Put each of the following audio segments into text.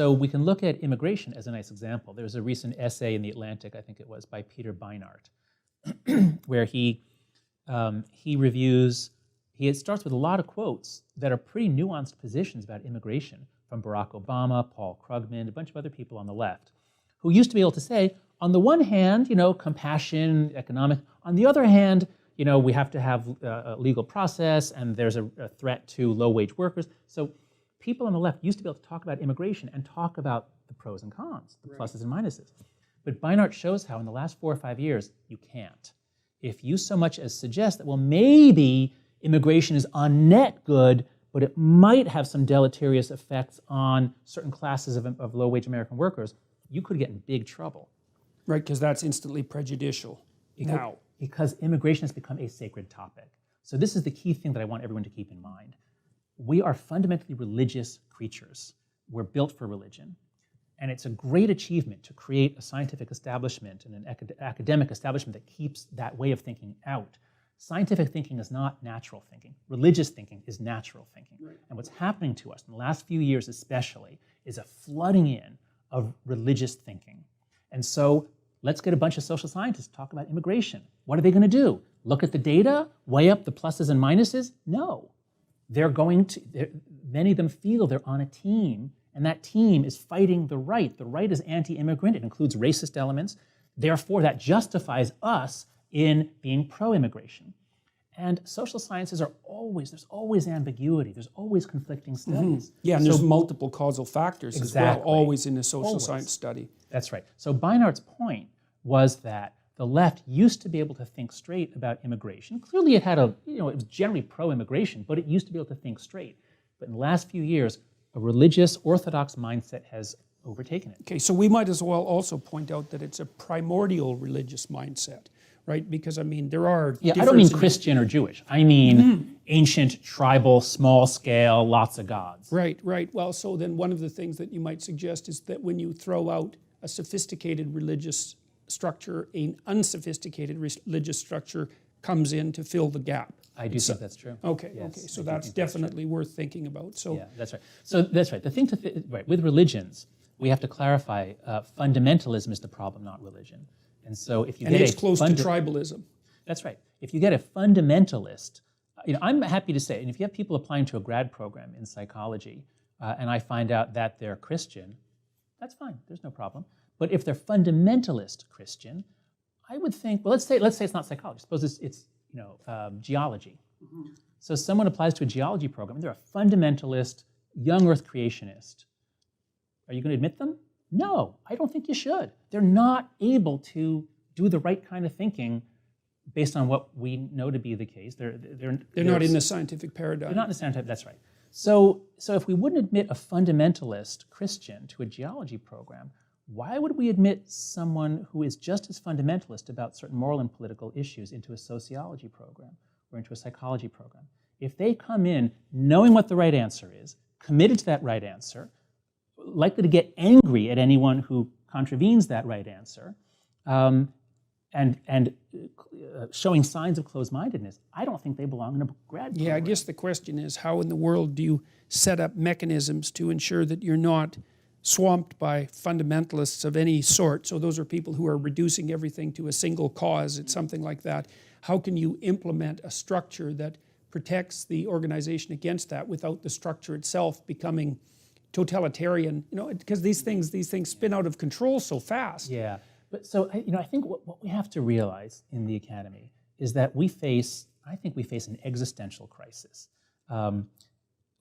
So we can look at immigration as a nice example. There's a recent essay in The Atlantic, I think it was, by Peter Beinart, where he starts with a lot of quotes that are pretty nuanced positions about immigration from Barack Obama, Paul Krugman, a bunch of other people on the left, who used to be able to say, on the one hand, compassion, economic. On the other hand, we have to have a legal process, and there's a threat to low-wage workers. So people on the left used to be able to talk about immigration and talk about the pros and cons, the pluses and minuses. But Beinart shows how in the last 4 or 5 years, you can't. If you so much as suggest that, well, maybe immigration is on net good, but it might have some deleterious effects on certain classes of low-wage American workers, you could get in big trouble. Right, because that's instantly prejudicial now. Because immigration has become a sacred topic. So this is the key thing that I want everyone to keep in mind. We are fundamentally religious creatures. We're built for religion. And it's a great achievement to create a scientific establishment and an academic establishment that keeps that way of thinking out. Scientific thinking is not natural thinking. Religious thinking is natural thinking. Right. And what's happening to us in the last few years especially is a flooding in of religious thinking. And so let's get a bunch of social scientists to talk about immigration. What are they going to do? Look at the data? Weigh up the pluses and minuses? No. Many of them feel they're on a team, and that team is fighting the right. The right is anti-immigrant. It includes racist elements. Therefore, that justifies us in being pro-immigration. And social sciences there's always ambiguity. There's always conflicting studies. Mm-hmm. Yeah, and there's multiple causal factors as well, always in a social science study. That's right. So Beinart's point was that the left used to be able to think straight about immigration. Clearly it had it was generally pro-immigration, but it used to be able to think straight. But in the last few years, a religious orthodox mindset has overtaken it. Okay, so we might as well also point out that it's a primordial religious mindset, right? Because there are I don't mean Christian or Jewish. I mean ancient, tribal, small scale, lots of gods. Right. Well, so then one of the things that you might suggest is that when you throw out a sophisticated religious structure, an unsophisticated religious structure comes in to fill the gap. I do think that's true. Okay, yes, okay. So that's definitely worth thinking about. So yeah, that's right. So that's right. The thing with religions, we have to clarify fundamentalism is the problem, not religion. And so if you get it's close to tribalism. That's right. If you get a fundamentalist, I'm happy to say, and if you have people applying to a grad program in psychology, and I find out that they're Christian, that's fine. There's no problem. But if they're fundamentalist Christian, I would think, well, let's say it's not psychology. Suppose it's geology. Mm-hmm. So someone applies to a geology program, and they're a fundamentalist, young Earth creationist. Are you going to admit them? No, I don't think you should. They're not able to do the right kind of thinking based on what we know to be the case. They're not in the scientific paradigm. They're not in the scientific, that's right. So if we wouldn't admit a fundamentalist Christian to a geology program, why would we admit someone who is just as fundamentalist about certain moral and political issues into a sociology program or into a psychology program? If they come in knowing what the right answer is, committed to that right answer, likely to get angry at anyone who contravenes that right answer, and showing signs of closed-mindedness, I don't think they belong in a grad program. Yeah, I guess the question is, how in the world do you set up mechanisms to ensure that you're not swamped by fundamentalists of any sort? So those are people who are reducing everything to a single cause. It's something like that. How can you implement a structure that protects the organization against that without the structure itself becoming totalitarian? Because these things spin out of control so fast. Yeah, but so I think what we have to realize in the academy is that we face an existential crisis.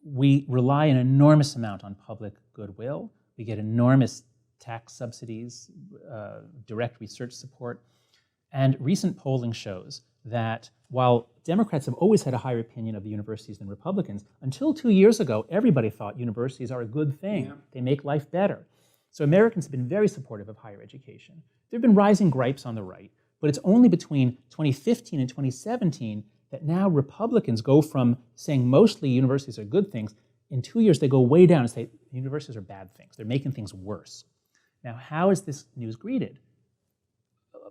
We rely an enormous amount on public goodwill. We get enormous tax subsidies, direct research support. And recent polling shows that while Democrats have always had a higher opinion of the universities than Republicans, until 2 years ago, everybody thought universities are a good thing. Yeah. They make life better. So Americans have been very supportive of higher education. There have been rising gripes on the right, but it's only between 2015 and 2017 that now Republicans go from saying mostly universities are good things. In 2 years, they go way down and say universities are bad things. They're making things worse. Now, how is this news greeted?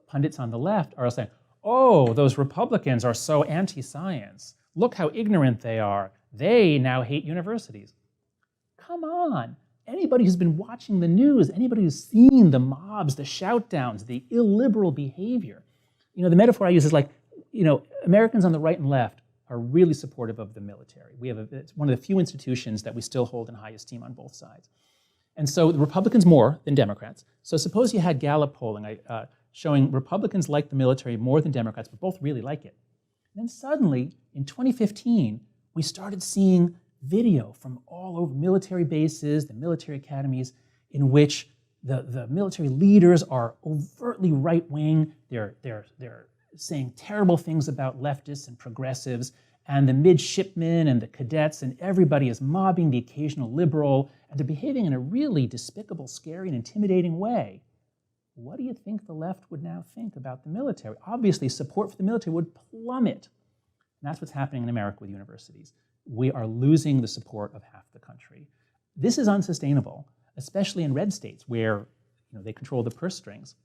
Pundits on the left are saying, oh, those Republicans are so anti-science. Look how ignorant they are. They now hate universities. Come on. anybody who's been watching the news, anybody who's seen the mobs, the shout-downs, the illiberal behavior, the metaphor I use is like, Americans on the right and left are really supportive of the military. It's one of the few institutions that we still hold in high esteem on both sides. And so the Republicans more than Democrats. So suppose you had Gallup polling showing Republicans like the military more than Democrats, but both really like it. And then suddenly, in 2015, we started seeing video from all over military bases, the military academies, in which the military leaders are overtly right-wing. They're saying terrible things about leftists and progressives, and the midshipmen and the cadets and everybody is mobbing the occasional liberal, and they're behaving in a really despicable, scary, and intimidating way. What do you think the left would now think about the military? Obviously, support for the military would plummet. And that's what's happening in America with universities. We are losing the support of half the country. This is unsustainable, especially in red states where they control the purse strings.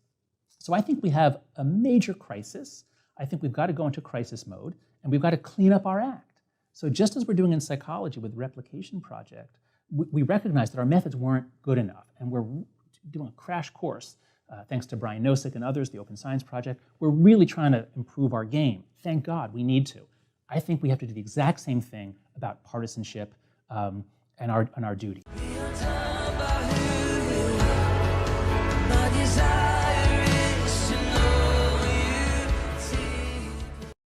So I think we have a major crisis. I think we've got to go into crisis mode, and we've got to clean up our act. So just as we're doing in psychology with the Replication Project, we recognize that our methods weren't good enough, and we're doing a crash course, thanks to Brian Nosek and others, the Open Science Project. We're really trying to improve our game. Thank God, we need to. I think we have to do the exact same thing about partisanship and our duty.